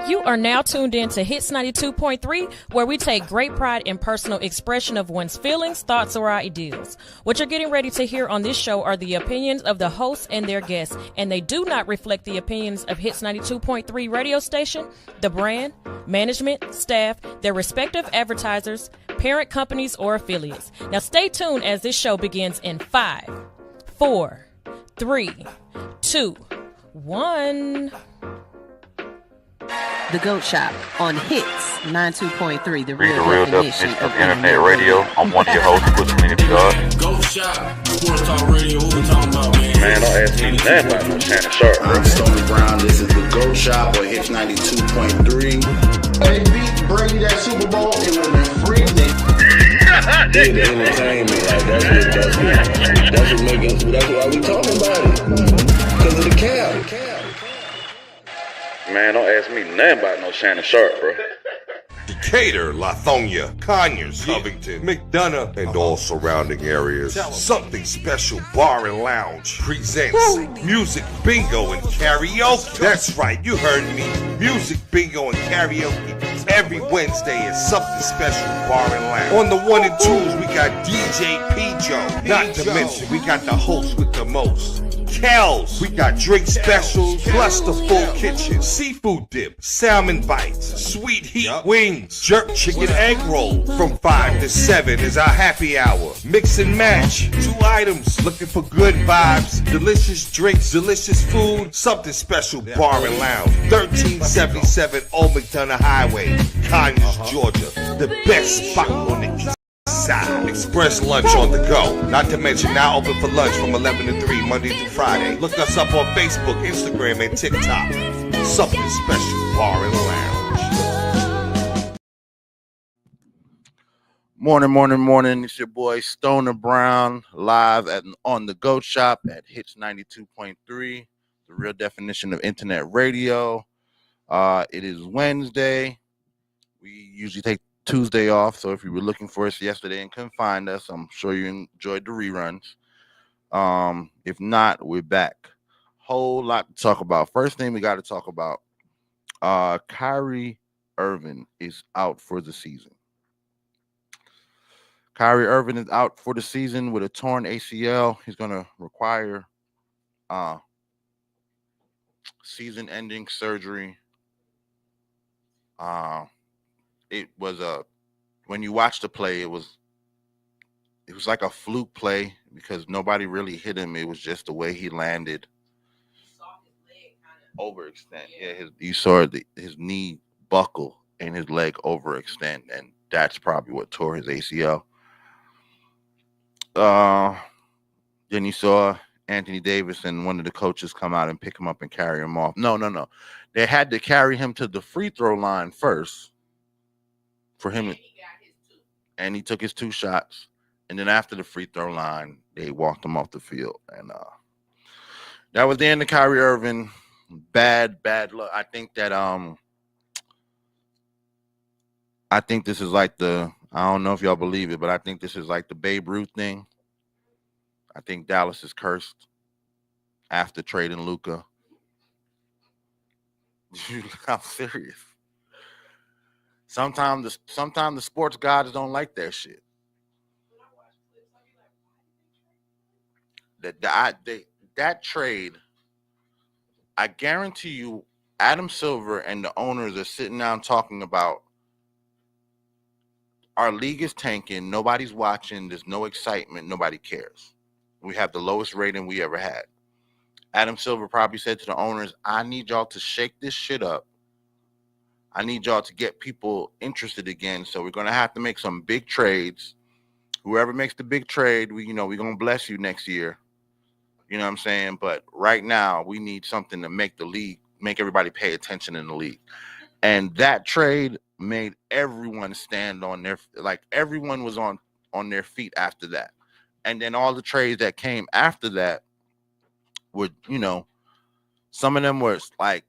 You are now tuned in to Hits 92.3, where we take great pride in personal expression of one's feelings, thoughts, or ideals. What you're getting ready to hear on this show are the opinions of the hosts and their guests, and they do not reflect the opinions of Hits 92.3 radio station, the brand, management, staff, their respective advertisers, parent companies, or affiliates. Now stay tuned as this show begins in 5, 4, 3, 2, 1. The GOAT Shop on Hits 92.3, the real definition of internet radio. I'm one of your hosts, Pushalini Da God. GOAT Shop, Sports Talk Radio, who we talking about, man? Man, don't ask me nothing about no Shannon Sharp, bro. I'm Stony Brown, this is the GOAT Shop on Hits 92.3. They beat Brady that Super Bowl, it would have been free. The entertainment, like that's why we talking about it. Because of the cap. Man, don't ask me nothing about no Shannon Sharp, bro. Decatur, Lithonia, Conyers, Covington, McDonough, and all surrounding areas. Something Special Bar and Lounge presents Music Bingo and Karaoke. That's right, you heard me. Music Bingo and Karaoke. Every Wednesday is Something Special Bar and Lounge. On the 1 and 2s, we got DJ P-Joe. Not to mention, we got the host with the most. Kells, we got drink specials, plus the full kitchen, seafood dip, salmon bites, sweet heat wings, jerk chicken egg roll. From 5 to 7 is our happy hour. Mix and match, 2 items, looking for good vibes, delicious drinks, delicious food. Something Special Bar and Lounge, 1377 Old McDonough Highway, Conyers, Georgia. The best spot on the east side. Express lunch on the go. Not to mention now open for lunch from 11 to 3 Monday through Friday. Look us up on Facebook, Instagram, and TikTok. Something Special Bar and Lounge. Morning. It's your boy Stoner Brown live on the GOAT Shop at Hits 92.3, the real definition of internet radio. It is Wednesday. We usually take Tuesday off, so if you were looking for us yesterday and couldn't find us, I'm sure you enjoyed the reruns. If not, we're back. Whole lot to talk about. First thing we got to talk about, Kyrie Irving is out for the season. Kyrie Irving is out for the season with a torn ACL. He's going to require season-ending surgery. It was when you watch the play, it was like a fluke play because nobody really hit him. It was just the way he landed. You saw his leg kind of overextend. Yeah, you saw his knee buckle and his leg overextend, and that's probably what tore his ACL. Then you saw Anthony Davis and one of the coaches come out and pick him up and carry him off. No. They had to carry him to the free throw line first for him. And he took his 2 shots. And then after the free throw line, they walked him off the field. And that was the end of Kyrie Irving. Bad luck. I think that I think this is like I don't know if y'all believe it, but I think this is like the Babe Ruth thing. I think Dallas is cursed after trading Luka. I'm serious. Sometimes the sports gods don't like that shit. That trade, I guarantee you, Adam Silver and the owners are sitting down talking about our league is tanking, nobody's watching, there's no excitement, nobody cares. We have the lowest rating we ever had. Adam Silver probably said to the owners, I need y'all to shake this shit up. I need y'all to get people interested again. So we're going to have to make some big trades. Whoever makes the big trade, we're going to bless you next year. You know what I'm saying? But right now, we need something to make the league, make everybody pay attention in the league. And that trade made everyone stand on their, like everyone was on their feet after that. And then all the trades that came after that were, some of them were like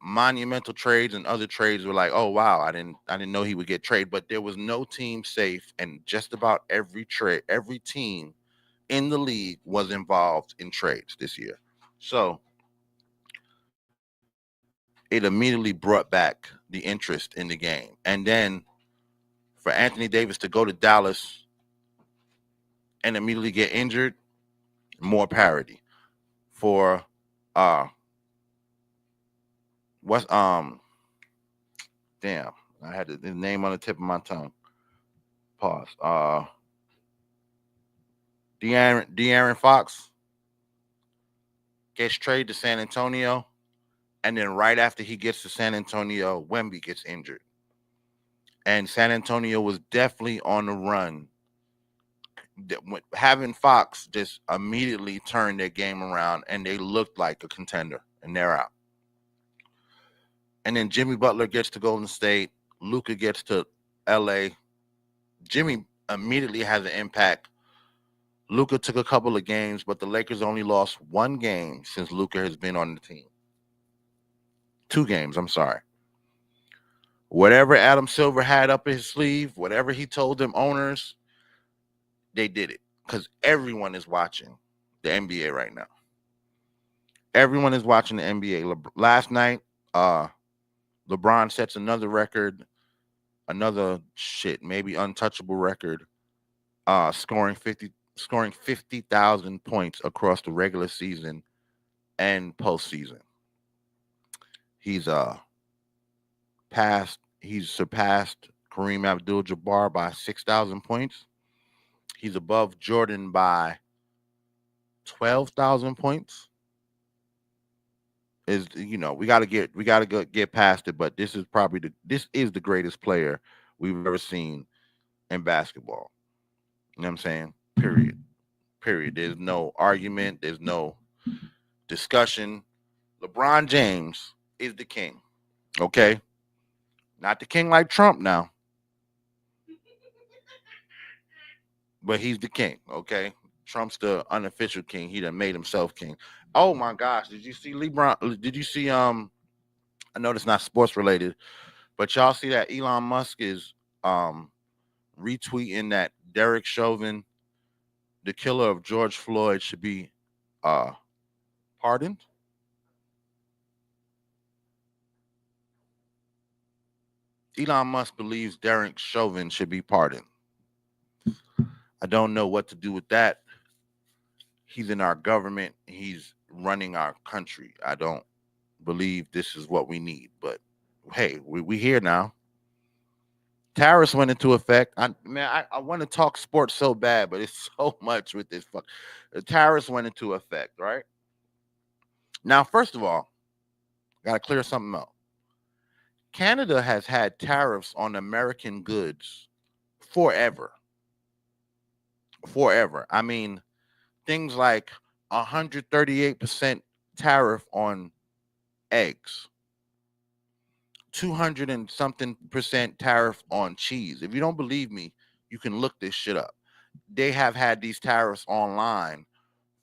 monumental trades, and other trades were like, oh wow, I didn't know he would get traded. But there was no team safe, and just about every team in the league was involved in trades this year. So it immediately brought back the interest in the game. And then for Anthony Davis to go to Dallas and immediately get injured, more parity. For what's damn, I had the name on the tip of my tongue. Pause. De'Aaron Fox gets traded to San Antonio, and then right after he gets to San Antonio, Wemby gets injured. And San Antonio was definitely on the run. Having Fox just immediately turned their game around, and they looked like a contender, and they're out. And then Jimmy Butler gets to Golden State. Luka gets to LA. Jimmy immediately has an impact. Luka took a couple of games, but the Lakers only lost one game since Luka has been on the team. 2 games, I'm sorry. Whatever Adam Silver had up his sleeve, whatever he told them owners, they did it because everyone is watching the NBA right now. Everyone is watching the NBA. Last night, LeBron sets another record, maybe untouchable record, scoring 50,000 points across the regular season and postseason. He's surpassed Kareem Abdul-Jabbar by 6,000 points. He's above Jordan by 12,000 points. We gotta get past it, but this is the greatest player we've ever seen in basketball. You know what I'm saying? Period. There's no argument. There's no discussion. LeBron James is the king. Okay? Not the king like Trump now. But he's the king, okay? Trump's the unofficial king. He done made himself king. Oh my gosh, did you see LeBron? Did you see I know it's not sports related, but y'all see that Elon Musk is retweeting that Derek Chauvin, the killer of George Floyd, should be pardoned? Elon Musk believes Derek Chauvin should be pardoned. I don't know what to do with that. He's in our government. He's running our country. I don't believe this is what we need. But, hey, we here now. Tariffs went into effect. I want to talk sports so bad, but it's so much with this. The tariffs went into effect, right? Now, first of all, got to clear something up. Canada has had tariffs on American goods forever. I mean, things like 138% tariff on eggs, 200 and something percent tariff on cheese. If you don't believe me, you can look this shit up. They have had these tariffs online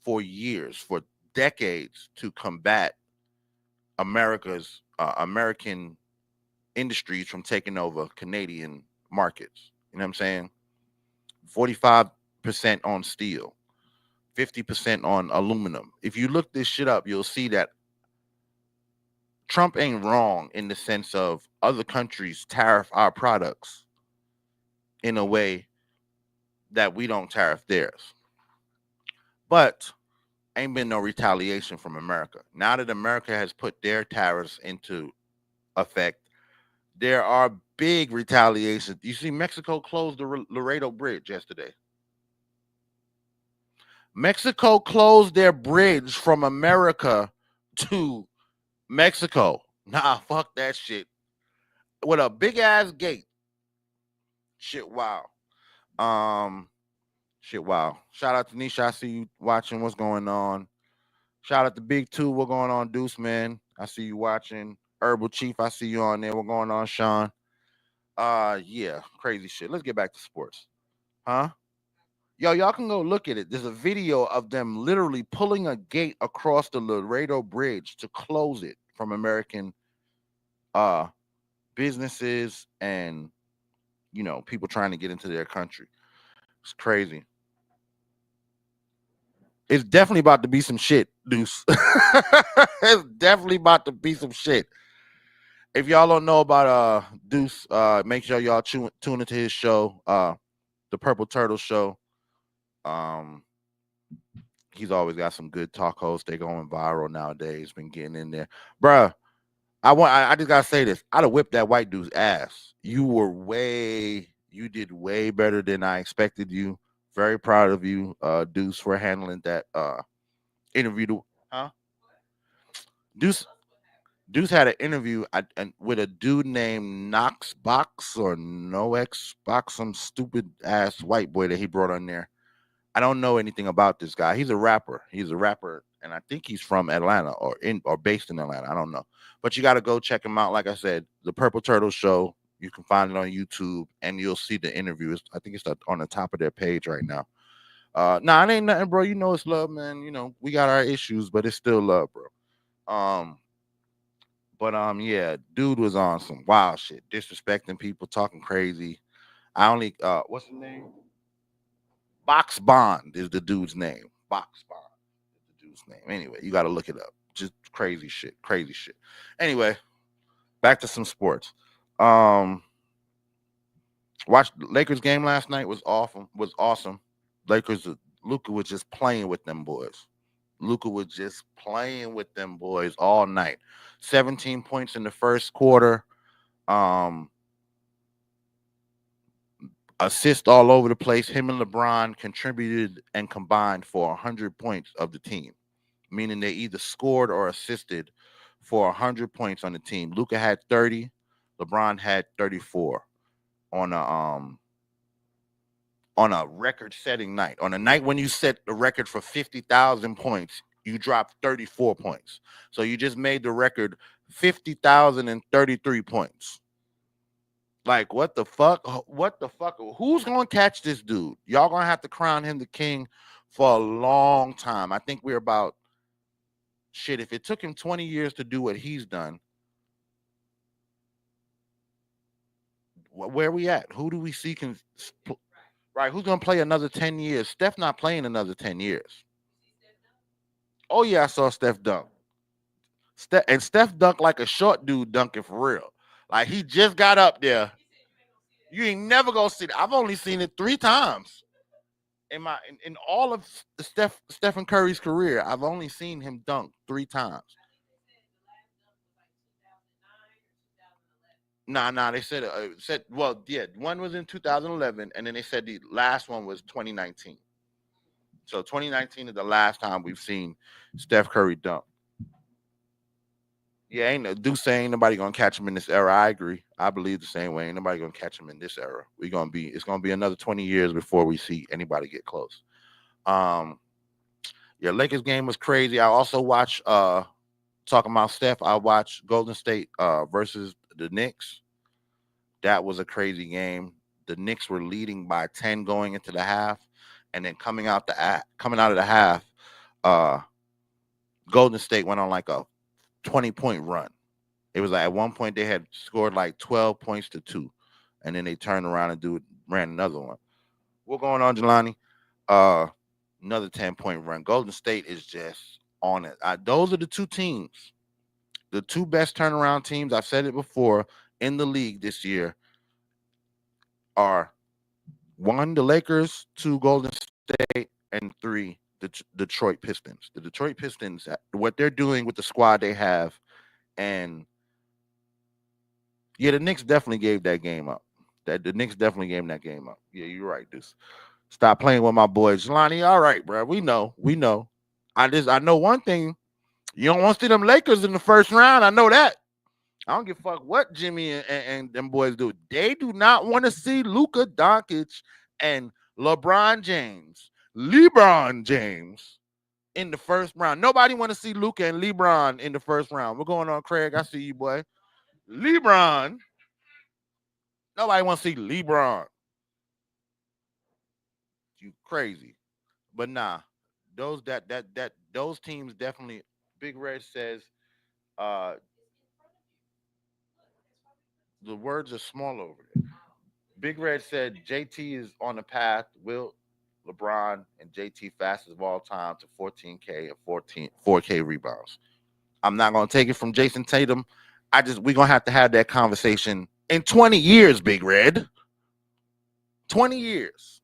for years, for decades, to combat American industries from taking over Canadian markets. You know what I'm saying? 45% on steel, 50% on aluminum. If you look this shit up, you'll see that Trump ain't wrong in the sense of other countries tariff our products in a way that we don't tariff theirs. But ain't been no retaliation from America. Now that America has put their tariffs into effect, there are big retaliations. You see, Mexico closed the Laredo Bridge yesterday. Mexico closed their bridge from America to Mexico. Nah, fuck that shit. With a big ass gate. Shit, wow. Shout out to Nisha. I see you watching. What's going on? Shout out to Big Two. What's going on, Deuce, man? I see you watching. Herbal Chief, I see you on there. What's going on, Sean? Yeah, crazy shit. Let's get back to sports. Huh? Yo, y'all can go look at it. There's a video of them literally pulling a gate across the Laredo Bridge to close it from American businesses and, people trying to get into their country. It's crazy. It's definitely about to be some shit, Deuce. It's definitely about to be some shit. If y'all don't know about Deuce, make sure y'all tune into his show, the Purple Turtle Show. He's always got some good talk hosts. They're going viral nowadays. Been getting in there, bruh. I just gotta say this. I'd have whipped that white dude's ass. You did way better than I expected you. Very proud of you, Deuce, for handling that interview. Huh? Deuce had an interview with a dude named Knox Box or Nox Box, some stupid ass white boy that he brought on there. I don't know anything about this guy. He's a rapper, and I think he's from Atlanta or based in Atlanta. I don't know, but you got to go check him out. Like I said, the Purple Turtle Show. You can find it on YouTube, and you'll see the interview. I think it's on the top of their page right now. Nah, it ain't nothing, bro. You know it's love, man. You know we got our issues, but it's still love, bro. Yeah, dude was on some wild shit, disrespecting people, talking crazy. What's the name? Box Bond is the dude's name. Box Bond is the dude's name. Anyway, you got to look it up. Just crazy shit. Anyway, back to some sports. Watched the Lakers game last night. Was awesome. Luka was just playing with them boys. All night. 17 points in the first quarter. Assist all over the place. Him and LeBron contributed and combined for 100 points of the team, meaning they either scored or assisted for 100 points on the team. Luka had 30, LeBron had 34 on a record-setting night. On a night when you set the record for 50,000 points, you dropped 34 points. So you just made the record 50,033 points. Like, what the fuck? Who's going to catch this dude? Y'all going to have to crown him the king for a long time. I think we're about, shit, if it took him 20 years to do what he's done, where are we at? Who do we see can, right, who's going to play another 10 years? Steph not playing another 10 years. Oh, yeah, I saw Steph dunk. Steph dunked like a short dude dunking for real. Like, he just got up there. You ain't never gonna see it. I've only seen it 3 times in all of Stephen Curry's career. I've only seen him dunk 3 times. Nah. They said one was in 2011, and then they said the last one was 2019. So 2019 is the last time we've seen Steph Curry dunk. Yeah, ain't nobody gonna catch him in this era. I agree. I believe the same way. Ain't nobody gonna catch him in this era. It's gonna be another 20 years before we see anybody get close. Lakers game was crazy. I also watched talking about Steph, I watched Golden State versus the Knicks. That was a crazy game. The Knicks were leading by 10 going into the half, and then coming out of the half, Golden State went on like a 20-point run. It was like at one point they had scored like 12 points to 2, and then they turned around and ran another one. What's going on, Jelani? Another 10-point run. Golden State is just on it. Those are the two teams, the two best turnaround teams. I've said it before in the league this year are 1, the Lakers, 2, Golden State, and 3, the Detroit Pistons. The Detroit Pistons, what they're doing with the squad they have, and the Knicks definitely gave that game up. The Knicks definitely gave that game up. Yeah, you're right, Deuce. Stop playing with my boys. Jelani, all right, bro. We know. I know one thing. You don't want to see them Lakers in the first round. I know that. I don't give a fuck what Jimmy and them boys do. They do not want to see Luka Doncic and LeBron James in the first round. Nobody want to see Luka and LeBron in the first round. What's going on, Craig? I see you, boy. LeBron. Nobody want to see LeBron. You crazy. But nah, those teams definitely. Big Red says the words are small over there. Big Red said JT is on the path. Will LeBron and JT fastest of all time to 14K and 4K rebounds. I'm not going to take it from Jason Tatum. we're gonna have to have that conversation in 20 years, Big Red. 20 years.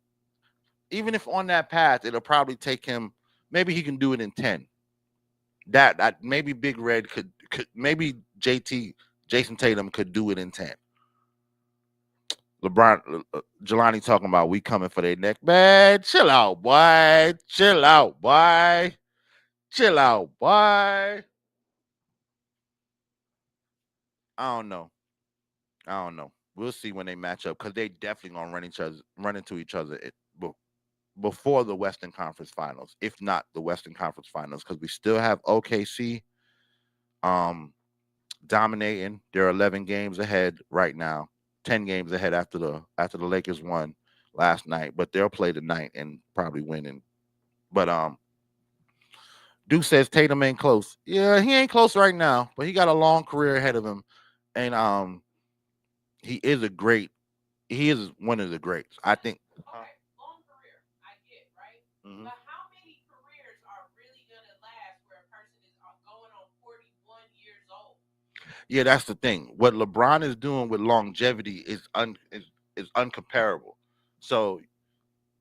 Even if on that path, it'll probably take him. Maybe he can do it in 10. That maybe Big Red could maybe Jason Tatum could do it in 10. LeBron, Jelani talking about we coming for their neck. Man, chill out, boy. Chill out, boy. Chill out, boy. I don't know. We'll see when they match up because they definitely gonna run into each other before the Western Conference Finals, if not the Western Conference Finals, because we still have OKC dominating. They're 11 games ahead right now, 10 games ahead after the Lakers won last night, but they'll play tonight and probably win. But Duke says Tatum ain't close. Yeah, he ain't close right now, but he got a long career ahead of him, and he is one of the greats. I think. Long career, I get, right? Mhm. But how many careers are really gonna last where a person is going on 41 years old? Yeah, that's the thing. What LeBron is doing with longevity is uncomparable. So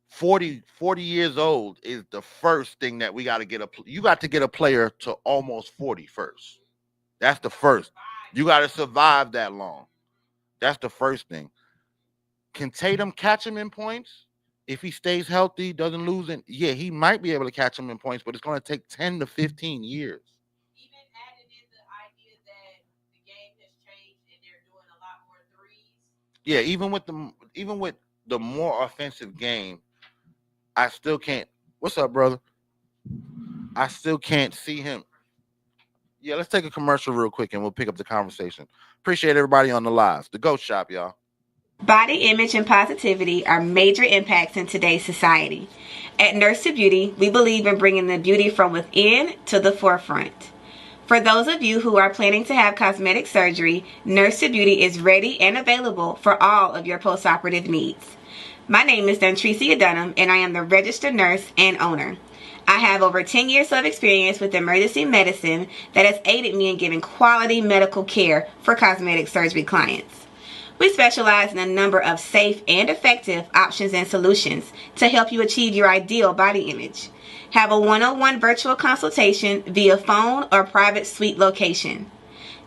40 years old is the first thing that we got to get you got to get a player to almost 40 first. That's the first. You got to survive that long. That's the first thing. Can Tatum catch him in points? If he stays healthy, doesn't lose it, yeah, he might be able to catch him in points, but it's going to take 10 to 15 years. Even added in the idea that the game has changed and they're doing a lot more threes. Yeah, even with the more offensive game, I still can't. What's up, brother? I still can't see him. Yeah, let's take a commercial real quick and we'll pick up the conversation. Appreciate everybody on the live. The GOAT Shop, y'all. Body image and positivity are major impacts in today's society. At Nurse to Beauty, we believe in bringing the beauty from within to the forefront. For those of you who are planning to have cosmetic surgery, Nurse to Beauty is ready and available for all of your postoperative needs. My name is Dontricia Dunham, and I am the registered nurse and owner. I have over 10 years of experience with emergency medicine that has aided me in giving quality medical care for cosmetic surgery clients. We specialize in a number of safe and effective options and solutions to help you achieve your ideal body image. Have a one-on-one virtual consultation via phone or private suite location.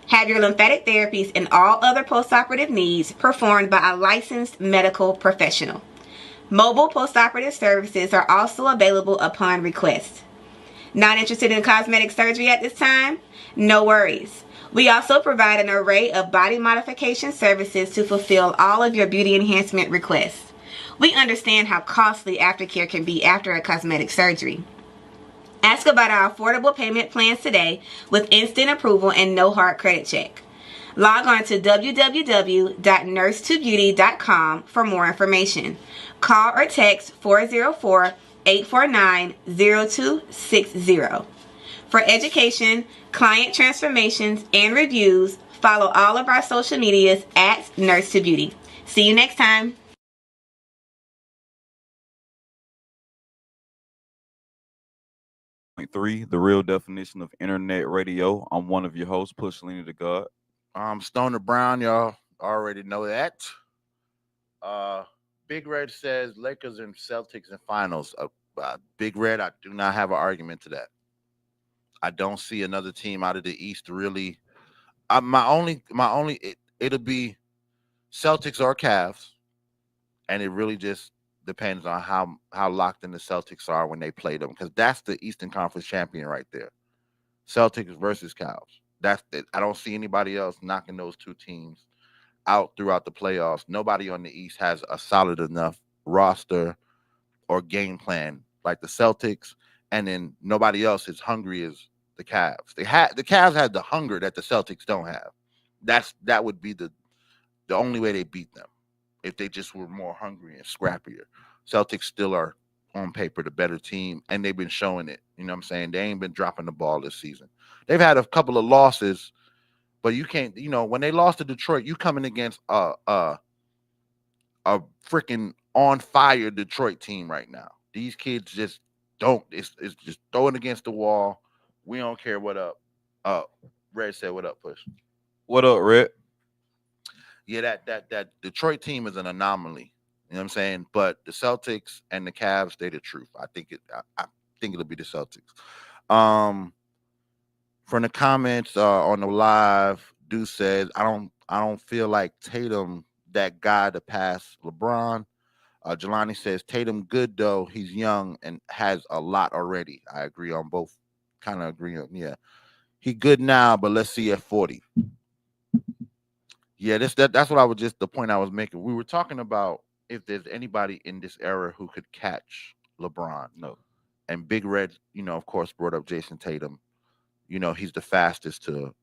Have your lymphatic therapies and all other postoperative needs performed by a licensed medical professional. Mobile postoperative services are also available upon request. Not interested in cosmetic surgery at this time? No worries. We also provide an array of body modification services to fulfill all of your beauty enhancement requests. We understand how costly aftercare can be after a cosmetic surgery. Ask about our affordable payment plans today with instant approval and no hard credit check. Log on to www.nursetobeauty.com for more information. Call or text 404-849-0260. For education, client transformations, and reviews, follow all of our social medias at Nurse to Beauty. See you next time. Three, the real definition of internet radio. I'm one of your hosts, Pushalini Da God. Stoner Brown, y'all already know that. Big Red says Lakers and Celtics in finals. Big Red, I do not have an argument to that. I don't see another team out of the East really. It'll be Celtics or Cavs, and it really just depends on how locked in the Celtics are when they play them, because that's the Eastern Conference champion right there. Celtics versus Cavs. That's it. I don't see anybody else knocking those two teams out throughout the playoffs. Nobody on the East has a solid enough roster or game plan like the Celtics, and then nobody else is hungry as the Cavs. The Cavs have the hunger that the Celtics don't have. That would be the only way they beat them, if they just were more hungry and scrappier. Celtics still are on paper the better team, and they've been showing it. You know what I'm saying? They ain't been dropping the ball this season. They've had a couple of losses, but you can't, when they lost to Detroit, you coming against a freaking on fire Detroit team right now. These kids just don't. It's just throwing against the wall. We don't care what up. Red said, "What up, Push?" What up, Red? Yeah, that Detroit team is an anomaly. You know what I'm saying? But the Celtics and the Cavs, they the truth. I think it'll be the Celtics. From the comments on the live, Deuce says, I don't feel like Tatum that guy to pass LeBron. Jelani says Tatum good though. He's young and has a lot already. I agree on both. Kind of agree on, yeah. He good now, but let's see at 40. Yeah, that's what I was just the point I was making. We were talking about if there's anybody in this era who could catch LeBron. No. And Big Red, of course, brought up Jason Tatum. He's the fastest to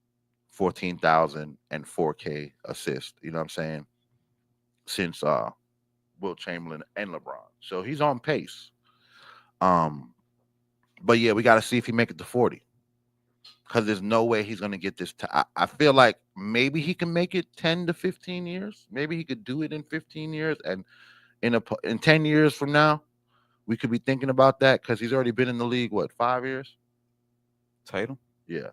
14,000 and 4K assist. You know what I'm saying? Since Wilt Chamberlain and LeBron. So he's on pace. But yeah, we got to see if he make it to 40. Because there's no way he's going to get this. I feel like maybe he can make it 10 to 15 years. Maybe he could do it in 15 years. And in 10 years from now, we could be thinking about that because he's already been in the league, 5 years? Tatum? Yeah.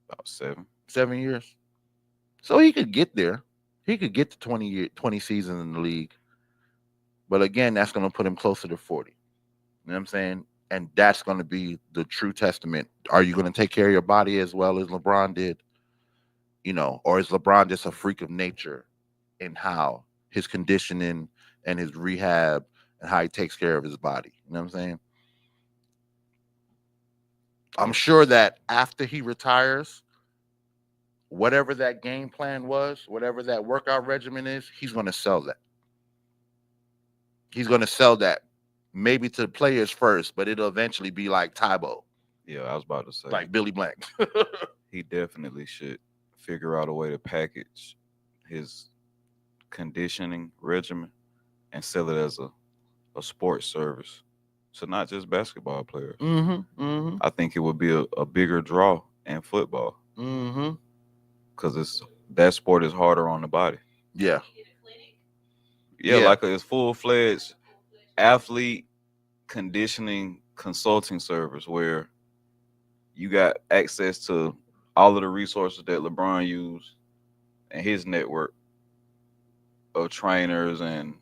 About 7. 7 years. So he could get there. He could get to 20 seasons in the league. But again, that's going to put him closer to 40. You know what I'm saying? And that's going to be the true testament. Are you going to take care of your body as well as LeBron did? Or is LeBron just a freak of nature in how his conditioning and his rehab and how he takes care of his body? You know what I'm saying? I'm sure that after he retires, whatever that game plan was, whatever that workout regimen is, he's going to sell that. He's going to sell that. Maybe to the players first, but it'll eventually be like Tybo. Yeah, I was about to say. Like Billy Blank. He definitely should figure out a way to package his conditioning regimen and sell it as a sports service to not just basketball players. I think it would be a bigger draw in football. Because that sport is harder on the body. Yeah. Yeah, like it's full-fledged athlete conditioning consulting service where you got access to all of the resources that LeBron used and his network of trainers and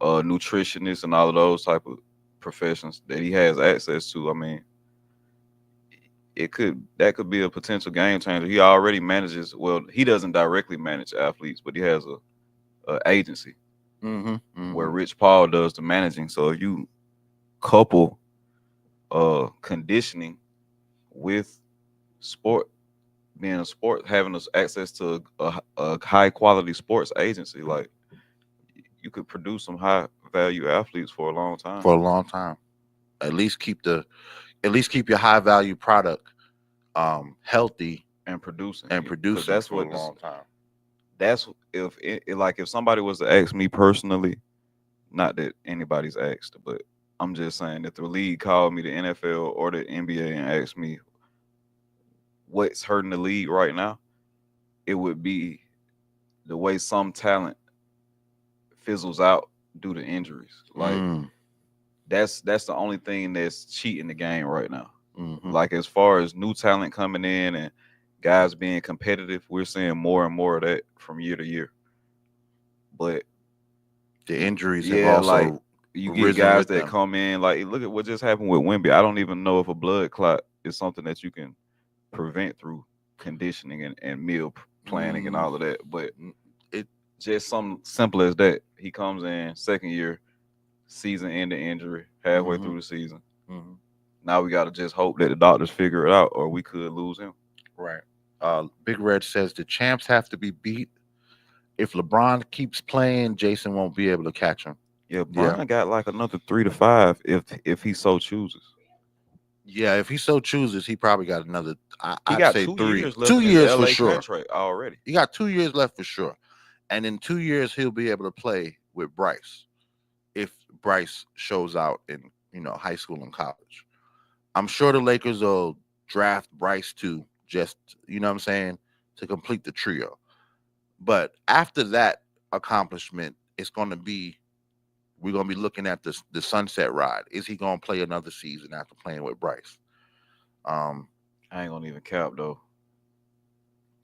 nutritionists and all of those type of professions that he has access to. I mean, that could be a potential game changer. He already manages. Well, he doesn't directly manage athletes, but he has a agency where Rich Paul does the managing. So if you couple conditioning with sport, being a sport, having us access to a high quality sports agency, like you could produce some high value athletes for a long time. At least keep your high value product healthy and producing that's for a long time. That's if somebody was to ask me personally, not that anybody's asked, but I'm just saying, if the league called me, the NFL or the NBA, and asked me what's hurting the league right now, it would be the way some talent fizzles out due to injuries. Like that's the only thing that's cheating the game right now. Like as far as new talent coming in and guys being competitive, we're seeing more and more of that from year to year. But the injuries have also like you get guys that come in, like look at what just happened with Wemby. I don't even know if a blood clot is something that you can prevent through conditioning and meal planning and all of that. But it just something simple as that. He comes in second year, season ending injury, halfway through the season. Now we got to just hope that the doctors figure it out, or we could lose him. Right. Big Red says the champs have to be beat. If LeBron keeps playing, Jason won't be able to catch him. Yeah, Brian got like another 3 to 5 if he so chooses. Yeah, if he so chooses, he probably got another. He got 2 3 years left. 2 years LA for sure. Contract already. He got 2 years left for sure, and in 2 years he'll be able to play with Bryce if Bryce shows out in high school and college. I'm sure the Lakers will draft Bryce too, just what I'm saying, to complete the trio. But after that accomplishment, we're going to be looking at the sunset ride. Is he going to play another season after playing with Bryce? I ain't gonna even cap though.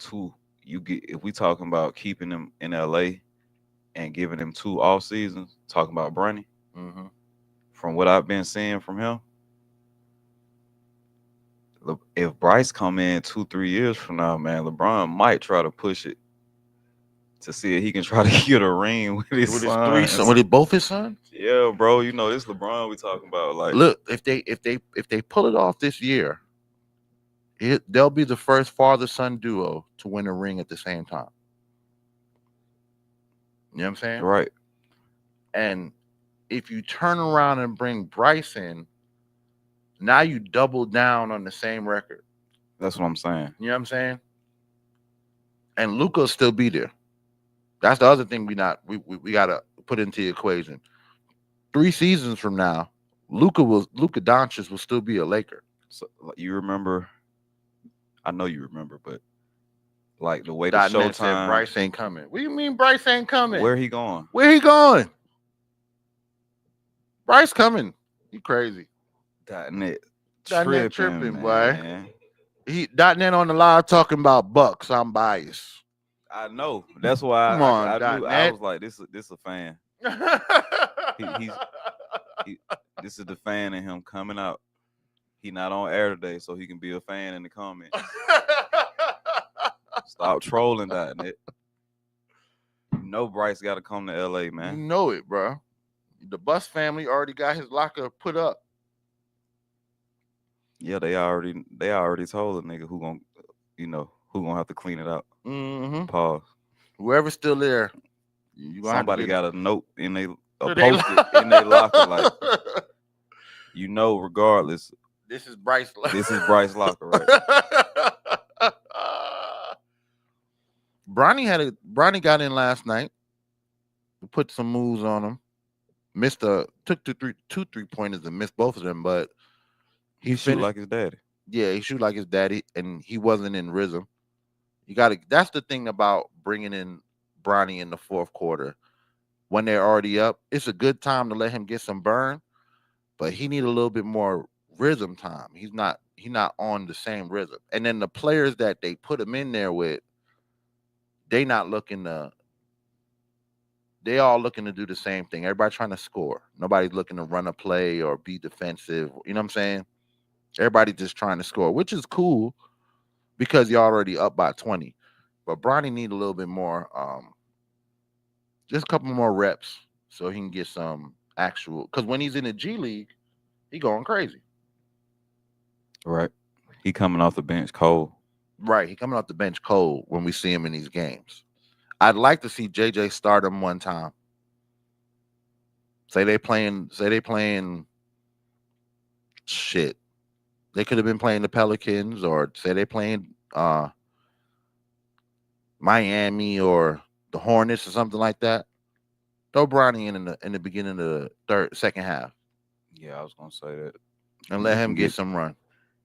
two. If we talking about keeping him in LA and giving him 2 off seasons, talking about Bronny, Mm-hmm. from what I've been seeing from him, if Bryce come in 2-3 years from now, man, LeBron might try to push it to see if he can try to get a ring with his With son. his 3 sons, with both his sons. Yeah, bro. You know this LeBron we talking about. Like, look, if they pull it off this year, they'll be the first father-son duo to win a ring at the same time. You know what I'm saying? right? And if you turn around and bring Bryce in, now you double down on the same record. That's what I'm saying. You know what I'm saying? And Luka will still be there. That's the other thing we gotta put into the equation. 3 seasons from now, Luka Doncic will still be a Laker. So you remember? I know you remember, but like the way the Dot net Showtime, said Bryce ain't coming. What do you mean Bryce ain't coming? where he going? Where he going? Bryce coming. You crazy? .net Tripping, boy. man. He .net on the live talking about Bucks. I'm biased. I know. That's why Come on, I knew. I .net. was like, this a fan. This is the fan in him coming out. He not on air today, so he can be a fan in the comments. Stop trolling .net. You know Bryce got to come to LA, man. You know it, bro. The Bus family already got his locker put up. Yeah, they already told the nigga who gonna have to clean it out. Mm-hmm. Pause. Whoever's still there, somebody got a note in a post-it in their locker, like, you know, regardless. This is Bryce. This is Bryce locker, right? Bronny got in last night. Put some moves on him. Took two three-pointers and missed both of them, but he shoot like his daddy. Yeah, he shoot like his daddy, and he wasn't in rhythm. That's the thing about bringing in Bronny in the fourth quarter. When they're already up, it's a good time to let him get some burn, but he need a little bit more rhythm time. He's not on the same rhythm. And then the players that they put him in there with, they all looking to do the same thing. Everybody trying to score. Nobody's looking to run a play or be defensive. You know what I'm saying? Everybody just trying to score, which is cool because you're already up by 20. But Bronny need a little bit more, just a couple more reps so he can get some actual. Because when he's in the G League, he going crazy. Right. He coming off the bench cold. Right. He coming off the bench cold when we see him in these games. I'd like to see JJ start him one time. Say they playing shit. They could have been playing the Pelicans, or say they playing Miami or the Hornets or something like that. Throw Bronny in the beginning of the second half. Yeah, I was gonna say that. And let him get some run.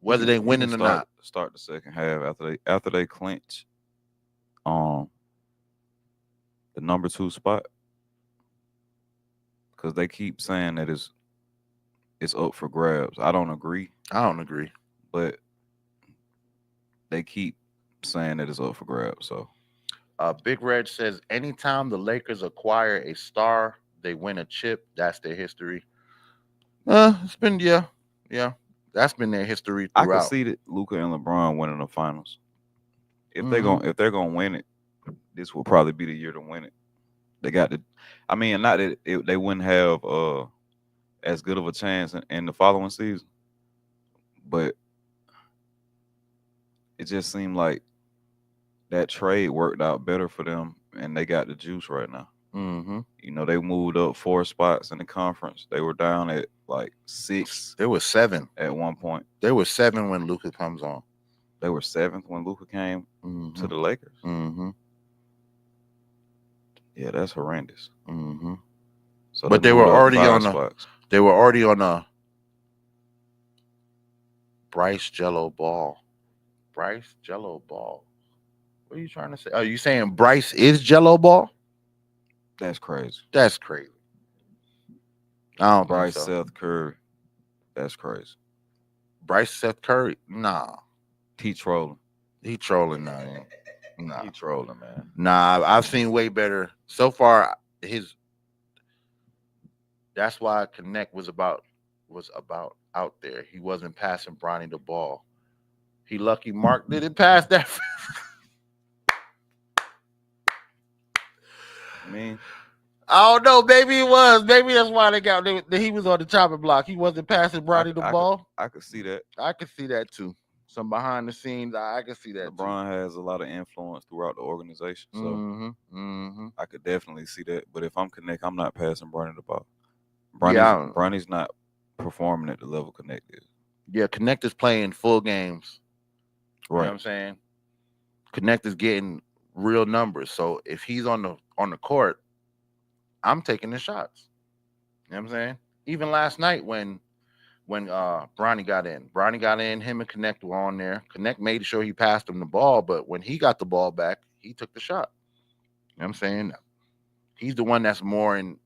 Whether they winning or not. Start the second half after they clinch the number 2 spot. Because they keep saying that it's up for grabs. I don't agree. But they keep saying that it's up for grabs. So Big Red says anytime the Lakers acquire a star, they win a chip. That's their history. It's been yeah. That's been their history throughout. I can see that Luka and LeBron winning the finals. If they're gonna win it, this will probably be the year to win it. They got to. I mean, not that they wouldn't have as good of a chance in the following season, but it just seemed like that trade worked out better for them, and they got the juice right now. Mm-hmm. You know, they moved up 4 spots in the conference. They were down at like 6. They were 7 at one point. They were 7 when Luka comes on. They were 7th when Luka came to the Lakers. Mm-hmm. Yeah, that's horrendous. Mm-hmm. So but they were already on a Bryce Jello ball. Bryce Jello ball. What are you trying to say? Are you saying Bryce is Jello ball? That's crazy. That's crazy. I don't Bryce think so. Seth Curry. That's crazy. Bryce Seth Curry? Nah. He trolling. He trolling now. Yeah. Nah. He trolling, man. Nah, I've seen way better so far. That's why Connect was about out there. He wasn't passing Bronny the ball. He lucky Mark didn't pass that. I mean, I don't know. Maybe he was. Maybe that's why he was on the chopping block. He wasn't passing Bronny the ball. I could see that. I could see that too. Some behind the scenes, I could see that. LeBron has a lot of influence throughout the organization, so I could definitely see that. But if I'm Connect, I'm not passing Bronny the ball. Bronny's not performing at the level Connect is. Yeah, Connect is playing full games. Right. You know what I'm saying? Connect is getting real numbers. So if he's on the court, I'm taking the shots. You know what I'm saying? Even last night when Bronny got in, him and Connect were on there. Connect made sure he passed him the ball, but when he got the ball back, he took the shot. You know what I'm saying? He's the one that's more in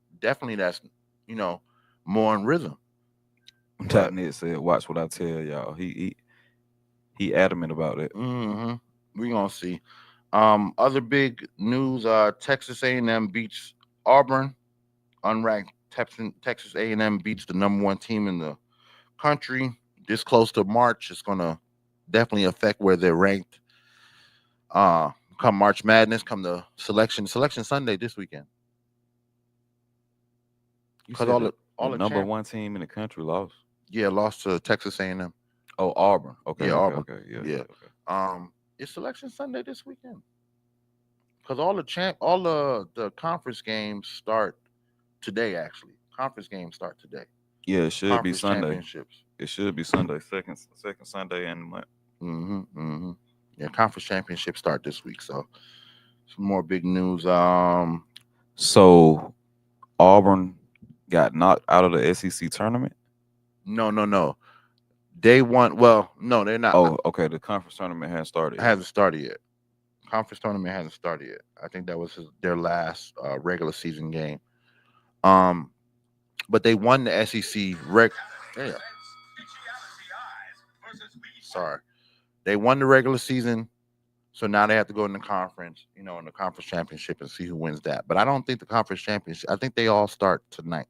more in rhythm. Top Ned said, "Watch what I tell y'all." He adamant about it. We gonna see. Other big news: Texas A&M beats Auburn. Unranked Texas A&M beats the number 1 team in the country. This close to March, it's gonna definitely affect where they're ranked. Come March Madness, come the selection Sunday this weekend. Because all the number 1 team in the country lost. Yeah, lost to Texas A&M. Oh, Auburn. Okay. Yeah, Auburn. Okay. Yeah. Okay. It's selection Sunday this weekend. Because all the conference games start today. Actually, conference games start today. Yeah, it should be Conference Sunday. Championships. It should be Sunday, second Sunday in the month. Yeah, conference championships start this week. So some more big news. So Auburn got knocked out of the SEC tournament? No. They won. Well, no, they're not. Oh, okay. The conference tournament hasn't started. Hasn't started yet. Conference tournament hasn't started yet. I think that was their last regular season game. But they won the SEC Sorry, they won the regular season, so now they have to go in the conference, in the conference championship and see who wins that. But I don't think the conference championship. I think they all start tonight.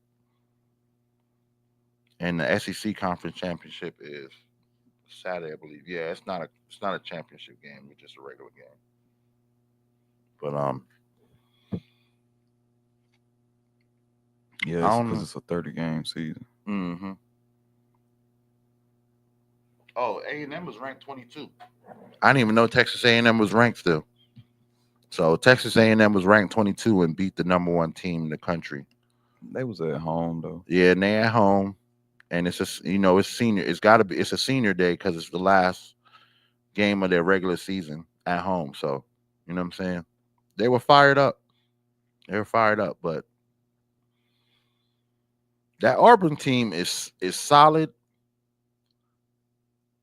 And the SEC conference championship is Saturday, I believe. Yeah, it's not a championship game. It's just a regular game. But yeah, because it's a 30-game season. Oh, A&M was ranked 22. I didn't even know Texas A&M was ranked still. So Texas A&M was ranked 22 and beat the number 1 team in the country. They was at home though. Yeah, and they at home. And it's just, it's senior. It's a senior day because it's the last game of their regular season at home. So, you know what I'm saying? They were fired up. But that Auburn team is solid.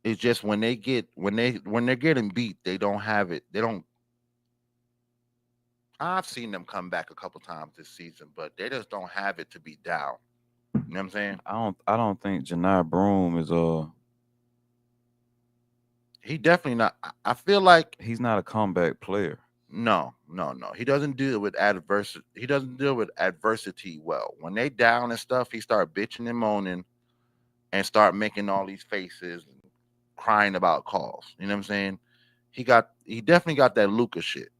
It's just when they're getting beat, they don't have it. I've seen them come back a couple times this season, but they just don't have it to be down. You know what I'm saying? I don't think Janai Broom is he definitely not. I feel like he's not a comeback player. No. He doesn't deal with adversity. He doesn't deal with adversity well. When they down and stuff, he start bitching and moaning and start making all these faces and crying about calls. You know what I'm saying? He definitely got that Luka shit.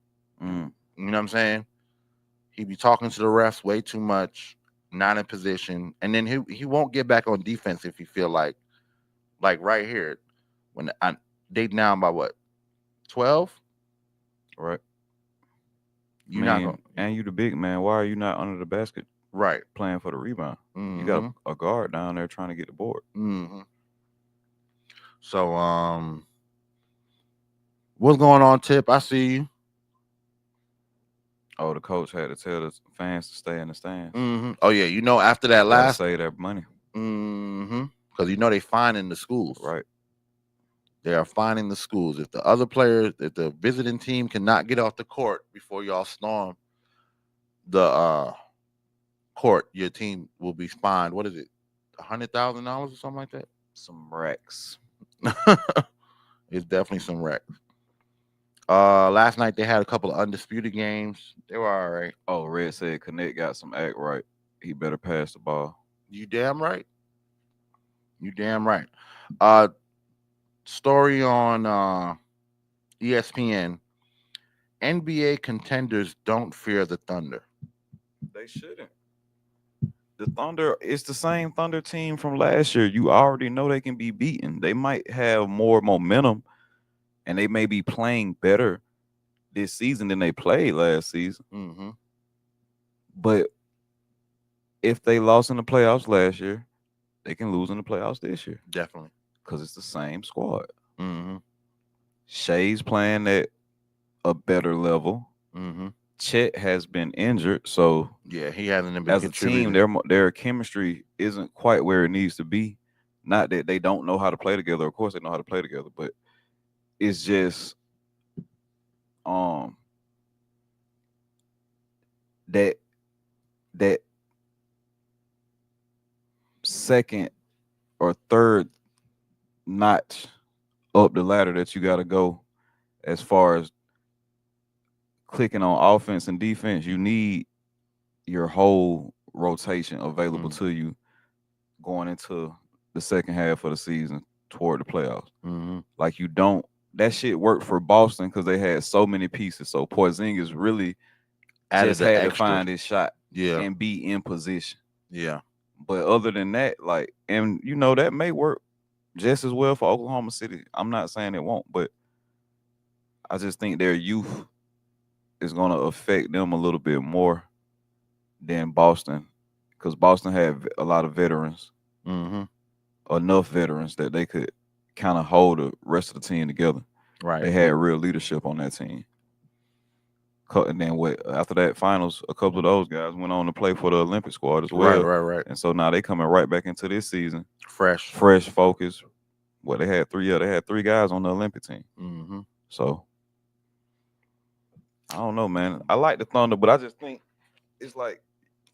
You know what I'm saying? He be talking to the refs way too much, not in position, and then he won't get back on defense if he feel like right here when they down by what 12, right? You not gonna, and you the big man. Why are you not under the basket? Right, playing for the rebound. You got a guard down there trying to get the board. So what's going on, Tip? I see you. Oh, the coach had to tell the fans to stay in the stands. Oh yeah, after that last save that money. Because they fining the schools. Right. They are fining the schools. If the visiting team cannot get off the court before y'all storm the court, your team will be fined. What is it? $100,000 or something like that? Some racks. It's definitely some racks. Last night they had a couple of undisputed games. They were all right. Oh, Red said Connect got some act right. He better pass the ball. You damn right. You damn right. Story on ESPN. NBA contenders don't fear the Thunder. They shouldn't. The Thunder, it's the same Thunder team from last year. You already know they can be beaten. They might have more momentum, and they may be playing better this season than they played last season. Mm-hmm. But if they lost in the playoffs last year, they can lose in the playoffs this year. Definitely. Because it's the same squad. Mm-hmm. Shay's playing at a better level. Mm-hmm. Chet has been injured, so yeah, he hasn't been as a team, their chemistry isn't quite where it needs to be. Not that they don't know how to play together. Of course, they know how to play together, but it's just that second or third notch up the ladder that you got to go as far as clicking on offense and defense. You need your whole rotation available to you going into the second half of the season toward the playoffs. Mm-hmm. Like you don't, that shit worked for Boston because they had so many pieces. So Porzingis really just had to find his shot and be in position. Yeah. But other than that, like, and you know, that may work just as well for Oklahoma City. I'm not saying it won't, but I just think their youth is going to affect them a little bit more than Boston, because Boston had a lot of veterans, enough veterans that they could kind of hold the rest of the team together. Right. They had real leadership on that team. And then after that finals, a couple of those guys went on to play for the Olympic squad as well. Right. And so now they coming right back into this season. Fresh focus. Well, they had three guys on the Olympic team. Mm-hmm. So I don't know, man. I like the Thunder, but I just think it's like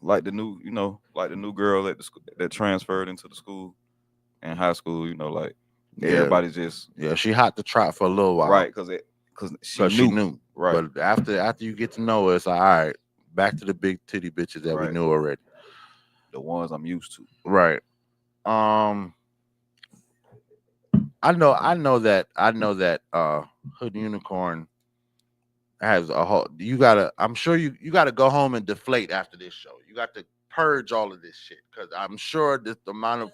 the new, like the new girl that transferred into the school in high school, like everybody's just she hot to trot for a little while. Right, because she knew. Right. But after you get to know her, it's like, all right, back to the big titty bitches that we knew already. The ones I'm used to. Right. I know that Hood Unicorn has a whole, I'm sure you gotta go home and deflate after this show. You got to purge all of this shit, because I'm sure that the amount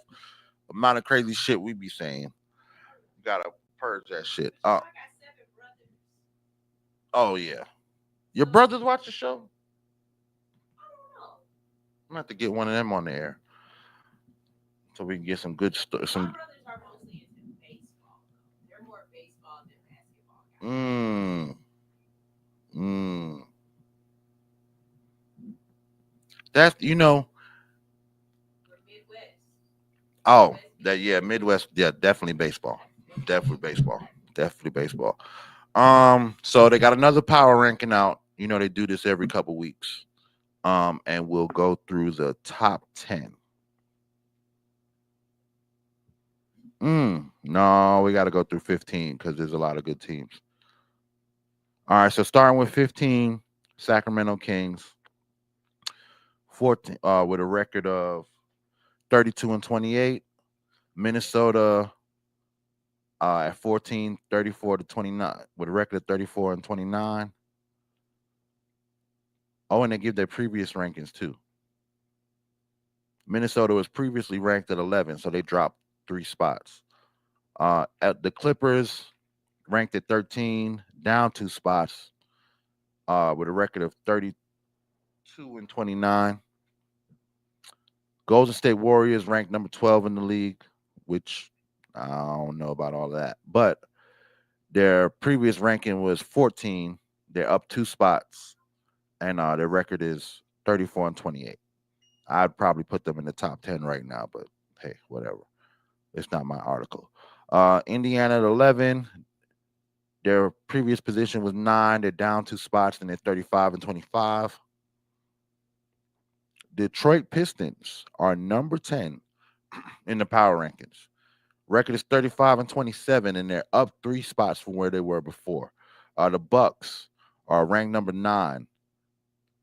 of crazy shit we be saying, you gotta purge that shit. Oh yeah, your brothers watch the show? I'm gonna have to get one of them on the air so we can get some good stuff. My brothers are mostly into baseball. They're more baseball than basketball. That's Midwest. Oh, Midwest. Yeah, definitely baseball. Definitely baseball. So they got another power ranking out. They do this every couple weeks. And we'll go through the top 10. No, we got to go through 15 because there's a lot of good teams. All right, so starting with 15, Sacramento Kings, 14 with a record of 32-28. Minnesota at 14, 34-29, with a record of 34-29. Oh, and they give their previous rankings too. Minnesota was previously ranked at 11, so they dropped 3 spots. At the Clippers, ranked at 13, down 2 spots, with a record of 32-29. Golden State Warriors ranked number 12 in the league, which I don't know about all that, but their previous ranking was 14. They're up 2 spots, and their record is 34-28. I'd probably put them in the top 10 right now, but hey, whatever. It's not my article. Indiana at 11. Their previous position was 9. They're down 2 spots, and they're 35-25. Detroit Pistons are number 10 in the power rankings. Record is 35-27, and they're up 3 spots from where they were before. The Bucks are ranked number 9.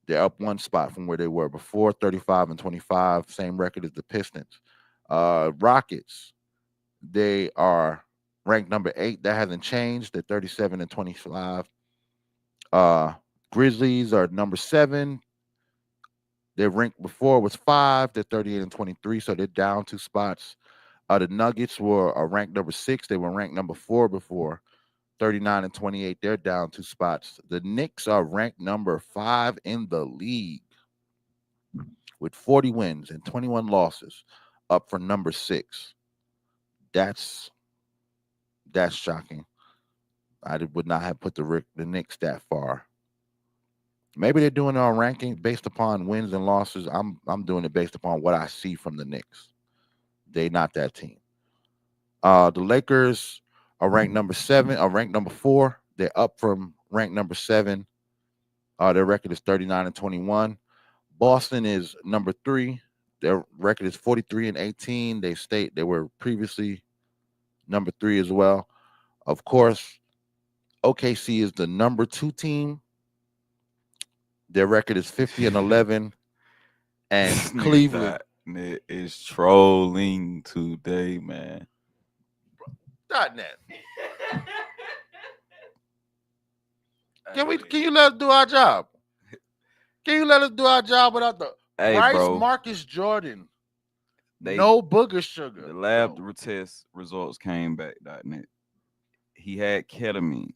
They're up 1 spot from where they were before, 35-25, same record as the Pistons. Rockets, they are ranked number 8. That hasn't changed. They're 37-25. Grizzlies are number 7. Their rank before was 5. They're 38-23, so they're down 2 spots. The Nuggets were ranked number 6. They were ranked number 4 before, 39-28. They're down 2 spots. The Knicks are ranked number 5 in the league with 40 wins and 21 losses, up from number 6. That's shocking. I would not have put the Knicks that far. Maybe they're doing our ranking based upon wins and losses. I'm doing it based upon what I see from the Knicks. They not that team. The Lakers are ranked number 7, are ranked number 4. They're up from ranked number 7. Their record is 39-21. Boston is number 3. Their record is 43-18. They were previously number 3 as well. Of course, OKC is the number 2 team. Their record is 50-11. And Cleveland is trolling today, man. .net. Can you let us do our job? Can you let us do our job without the Marcus Jordan? No booger sugar. The lab test results came back. .net. He had ketamine,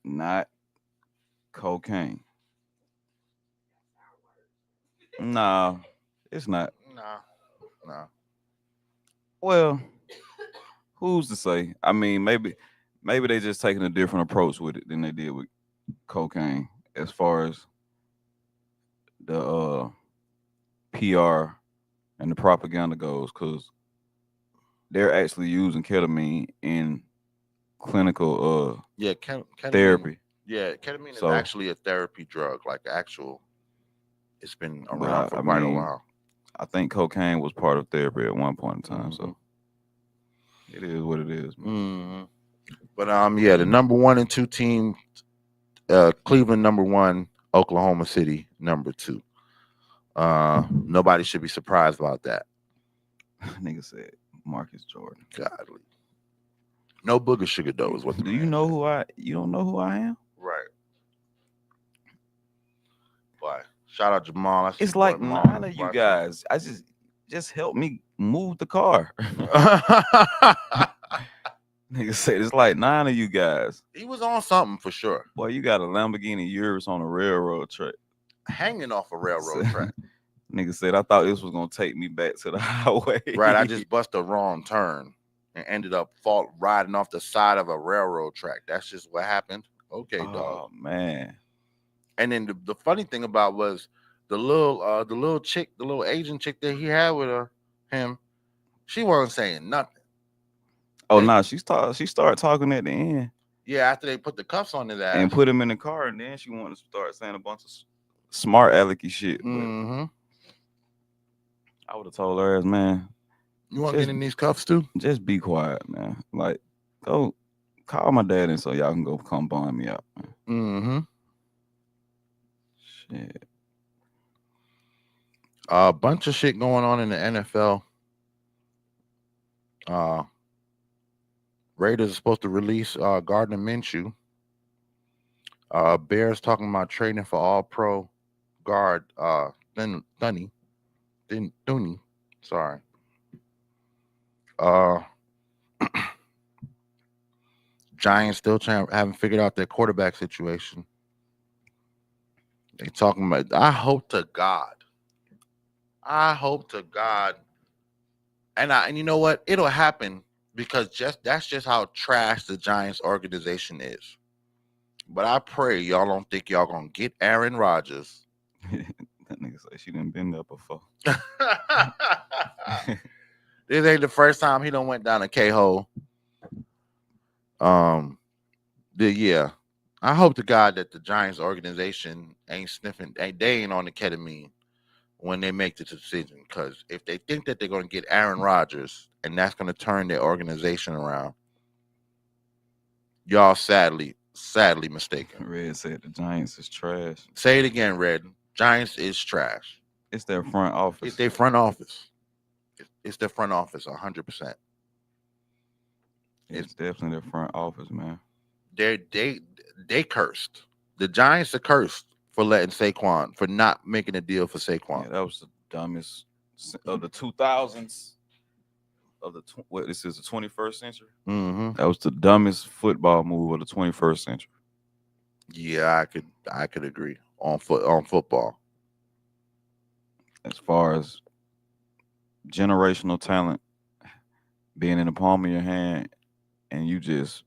not cocaine. No, it's not. No. Well, who's to say? I mean, maybe they just taking a different approach with it than they did with cocaine, as far as the PR and the propaganda goes, because they're actually using ketamine in clinical ketamine, therapy. Yeah, ketamine is actually a therapy drug, like actual. It's been around for quite a while. I think cocaine was part of therapy at one point in time, so it is what it is. Mm-hmm. But the number 1 and 2 team, Cleveland number 1, Oklahoma City number 2. Nobody should be surprised about that. Nigga said Marcus Jordan. Godly. No booger sugar though is what. Do you know who I? You don't know who I am? Right. Why? Shout out Jamal. It's like 9 of you guys. I just help me move the car. Nigga said it's like 9 of you guys. He was on something for sure. Boy, you got a Lamborghini Urus on a railroad track. Hanging off a railroad track. Nigga said, I thought this was gonna take me back to the highway. Right, I just bust a wrong turn and ended up riding off the side of a railroad track. That's just what happened. Okay, dog. Oh man. And then the funny thing about was the little chick, the little Asian chick that he had with him, she wasn't saying nothing. Oh no, she started talking at the end. Yeah, after they put the cuffs on his ass and put him in the car, and then she wanted to start saying a bunch of smart alecky shit. Mm-hmm. I would have told her ass, man, you want to get in these cuffs too? Just be quiet, man. Like, go call my dad and so y'all can go come bond me out, man. Mm-hmm. Shit. A bunch of shit going on in the NFL. Raiders are supposed to release Gardner Minshew. Bears talking about trading for all-pro guard Thuney. Sorry. Giants still haven't figured out their quarterback situation. They talking about. I hope to God, and you know what? It'll happen because that's just how trash the Giants organization is. But I pray y'all don't think y'all gonna get Aaron Rodgers. That nigga say she done been there before. This ain't the first time he done went down a K-hole. Yeah. I hope to God that the Giants organization ain't sniffing, they ain't on the ketamine when they make the decision. Because if they think that they're going to get Aaron Rodgers and that's going to turn their organization around, y'all sadly sadly mistaken. Red said the Giants is trash. Say it again, Red. Giants is trash. It's their front office. It's their front office. It's their front office, 100%. It's definitely their front office, man. They cursed. The Giants are cursed for letting Saquon, for not making a deal for Saquon. Yeah, that was the dumbest of the 2000s. What this is the 21st century. Mm-hmm. That was the dumbest football move of the 21st century. Yeah, I could agree on football. As far as generational talent being in the palm of your hand, and you just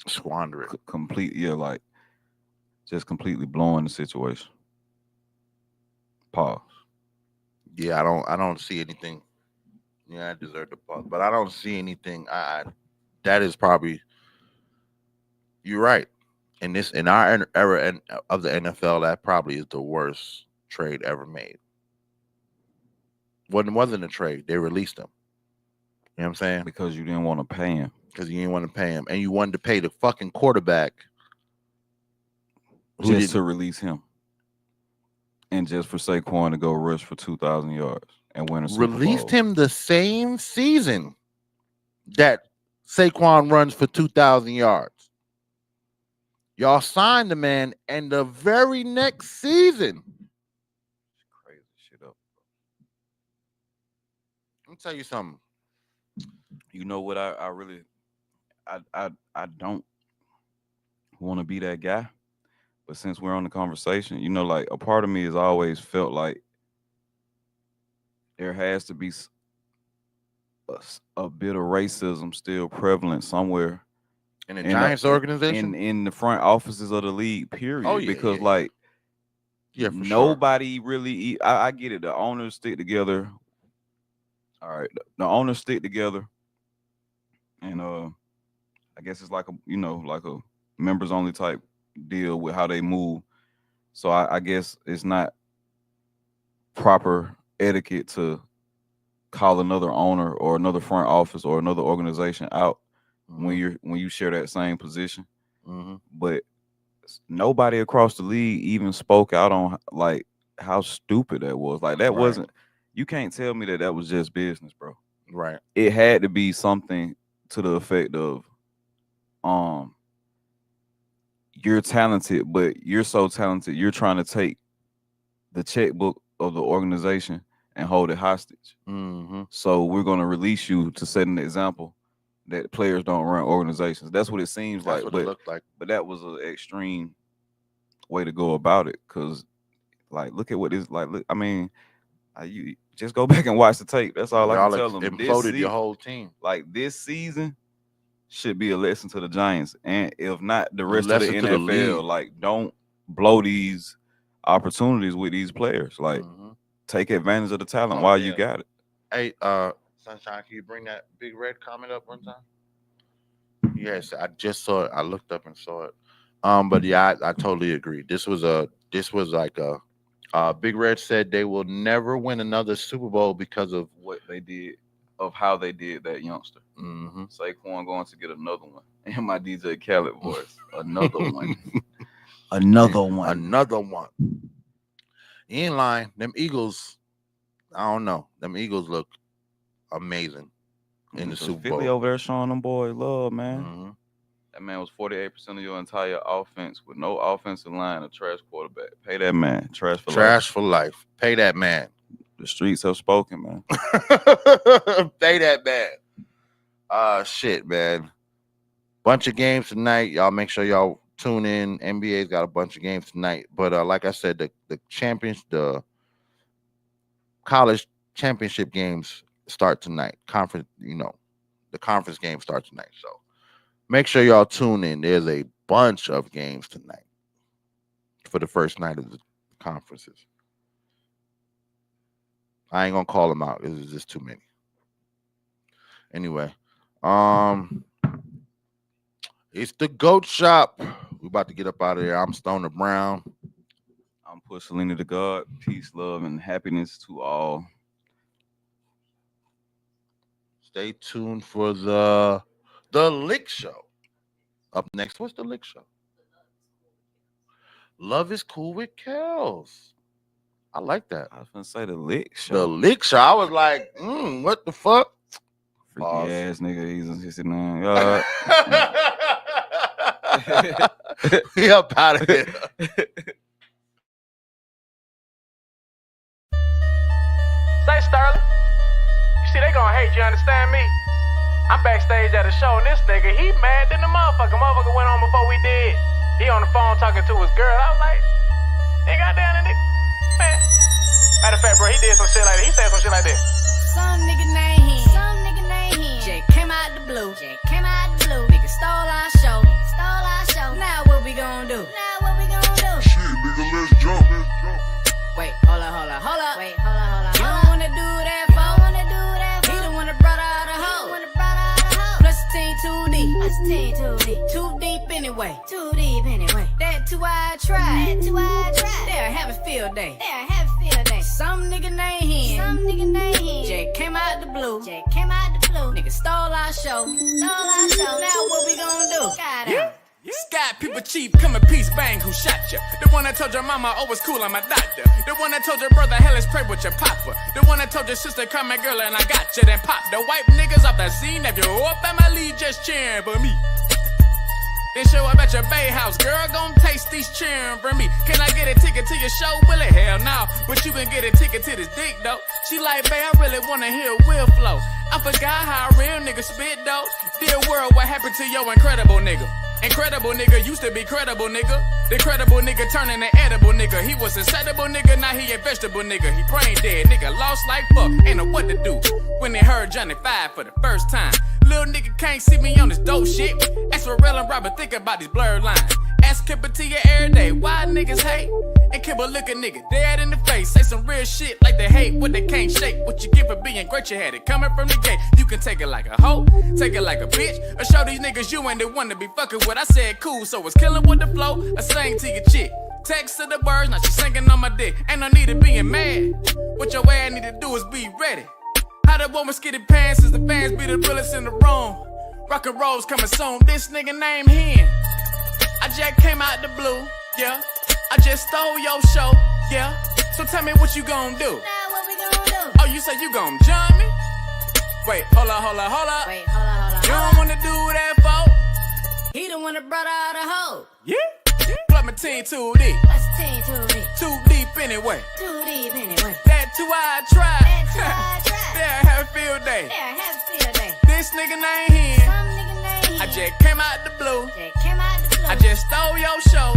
squander it completely, just completely blowing the situation. Pause. Yeah, I don't see anything. Yeah, I deserve the pause, but I don't see anything. That is probably, you're right. In our era of the NFL, that probably is the worst trade ever made. Wasn't a trade. They released him. You know what I'm saying? Because you didn't want to pay him. Because you didn't want to pay him, and you wanted to pay the fucking quarterback just to release him, and just for Saquon to go rush for 2,000 yards and win a Super Bowl. Released him the same season that Saquon runs for 2,000 yards. Y'all signed the man, and the very next season. Crazy shit up. Let me tell you something. You know what? I really don't want to be that guy, but since we're on the conversation, a part of me has always felt like there has to be a bit of racism still prevalent somewhere in the Giants organization, in the front offices of the league. Period. Oh, yeah, because for nobody really. I get it. The owners stick together. All right, the owners stick together, and I guess it's like a members only type deal with how they move. So I guess it's not proper etiquette to call another owner or another front office or another organization out when you share that same position. Mm-hmm. But nobody across the league even spoke out on how stupid that was. That wasn't. You can't tell me that was just business, bro. Right. It had to be something to the effect of, you're talented, but you're so talented, you're trying to take the checkbook of the organization and hold it hostage. Mm-hmm. So we're going to release you to set an example that players don't run organizations. That's what it seems That's like. What it looked like. But that was an extreme way to go about it. Because, look at what this look. I mean, you just go back and watch the tape. That's all I can tell them. Imploded your whole team. This season should be a lesson to the Giants, and if not, the rest of the NFL. Don't blow these opportunities with these players. Take advantage of the talent while you got it. Hey, Sunshine, can you bring that Big Red comment up one time? Yes, I just saw it. I looked up and saw it. But yeah, I totally agree. This was like a Big Red said they will never win another Super Bowl because of what they did, of how they did that youngster. Mm-hmm. Saquon going to get another one. And my DJ Khaled voice, another one. Another one. He ain't lying. Them Eagles, I don't know. Them Eagles look amazing in the Super Bowl. Philly over there showing them boys love, man. Mm-hmm. That man was 48% of your entire offense with no offensive line, a trash quarterback. Pay that man. Trash for life. Pay that man. The streets have spoken, man. Pay that man. Shit, man. Bunch of games tonight. Y'all make sure y'all tune in. NBA's got a bunch of games tonight. But like I said, the college championship games start tonight. The conference games start tonight. So make sure y'all tune in. There's a bunch of games tonight for the first night of the conferences. I ain't gonna call them out. It's just too many. Anyway, it's the GOAT Shop. We about to get up out of there. I'm Stoner Brown. I'm Pushalini Da God. Peace, love, and happiness to all. Stay tuned for the Lick Show. Up next, what's the Lick Show? Love is cool with Kels. I like that. I was gonna say the lick show. The lick show. I was like, what the fuck? Freaky ass nigga. He's sitting there. We up out of here. Say, Sterling, you see they gonna hate you, understand me? I'm backstage at a show and this nigga, he mad than the motherfucker. Motherfucker went on before we did. He on the phone talking to his girl. I was like, ain't goddamn the nigga, man. Matter of fact, bro, he did some shit like that. He said some shit like this. Some nigga named him. Some nigga named him. Jay came out the blue. Jay came out the blue. Nigga stole our show. Nigga stole our show. Now what we gonna do? Now what we gonna do? Shit, nigga, let's jump. Wait, hold up. Wait, hold up. You don't wanna do that, fo. He the one that brought out a hoe. Plus the team too deep. Too deep anyway. That two-eyed tribe. They'll have a field day. Some nigga named him. Jay came out the blue. Nigga stole our show. Now what we gonna do? Yeah. Sky people cheap, come in peace, bang, who shot ya? The one that told your mama, oh, it's cool, I'm a doctor. The one that told your brother, hell, let's pray with your papa. The one that told your sister, come here, girl, and I got ya. Then pop the white niggas off the scene. If your whole family just cheering for me. Then show up at your bay house, girl, gon' taste these cheering for me. Can I get a ticket to your show? Will it? Hell no. But you can get a ticket to this dick, though. She like, babe, I really wanna hear Will flow. I forgot how a real nigga spit, though. Dear world, what happened to your incredible nigga? Incredible nigga used to be credible nigga. The credible nigga turning an edible nigga. He was a edible nigga, now he a vegetable nigga. He brain dead, nigga lost like fuck. Ain't know what to do when they heard Johnny 5 for the first time. Little nigga can't see me on this dope shit. Ask Pharrell and Robert, think about these blurred lines. Ask Kipper to you every day, why niggas hate? And Kipper look a nigga dead in the face. Say some real shit like they hate what they can't shake. What you get for being great, you had it coming from the gate. You can take it like a hoe, take it like a bitch, or show these niggas you ain't the one to be fucking with. I said cool, so it's killing with the flow. I sang to your chick. Text to the birds, now she singing on my dick. Ain't no need of being mad. What your ass need to do is be ready. How the woman skitty pants as the fans be the realest in the room. Rock and roll's coming soon. This nigga named Hen. I just came out the blue, yeah. I just stole your show, yeah. So tell me what you gon' do. Now what we gonna do? Oh, you say you gon' jump me? Wait, hold up. Wait, hold up. You don't wanna do that, folks? He the one that brought out a hoe. Yeah. Plug my team too deep. What's the team too deep? Too deep anyway. That two-eyed tribe. They'll have a field day. This nigga named him. I just came out the blue. I just stole your show.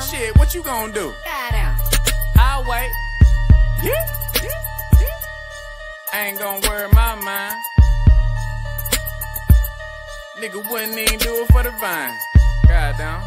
Shit, what you gonna do? I'll wait. Yeah. I ain't gonna worry my mind. Nigga wouldn't even do it for the vine. Goddamn.